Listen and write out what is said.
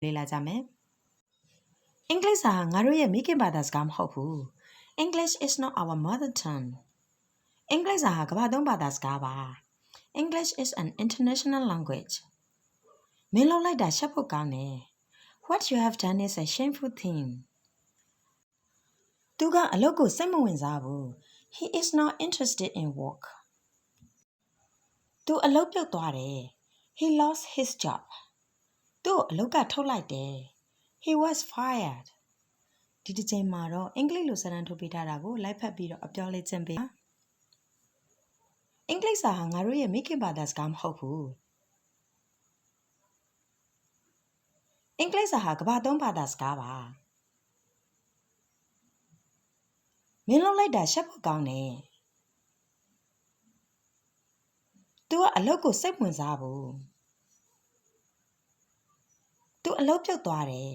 လေ့လာကြမယ်။အင်္ဂလိပ်စာငါတို့ရဲ့မိခင်ဘာသာစကားမဟုတ်ဘူး။ English is not our mother tongue. အင်္ဂလိပ်စာကမ္ဘာသုံးဘာသာစကားပါ။ English is an international language. မင်းလုံးလိုက်တာရှက်ဖို့ကောင်းတယ်။ What you have done is a shameful thing. သူကအလုပ်ကိုစိတ်မဝင်စားဘူး။ He is not interested in work. သူအလုပ်ပြုတ်သွားတယ်။ He lost his job. သူ့အလုပ်ကထုတ်လိုက်တယ်။ He was fired. ဒီတစ်ချိန်မှာတော့အင်္ဂလိပ်လိုစာတန်းထုတ်ပေးထားတာကိုလိုက်ဖတ်ပြီးတော့အပြောလေးကျင့်ပေးပါအင်္ဂလိပ်စာဟာငါတို့ရဲ့မိခင်ဘာသာစကားမဟုတ်ဘူးအင်္ဂလိပ်စာဟာကမ္ဘာသုံးဘာသာစကားပါမင်းလုံးလိုက်တာရှက်ဖို့ကောင်းတယ်သူကအလုပ်ကိုစိတ်ဝင်စားဘူးသူအလုပ်ပြုတ်သွားတယ်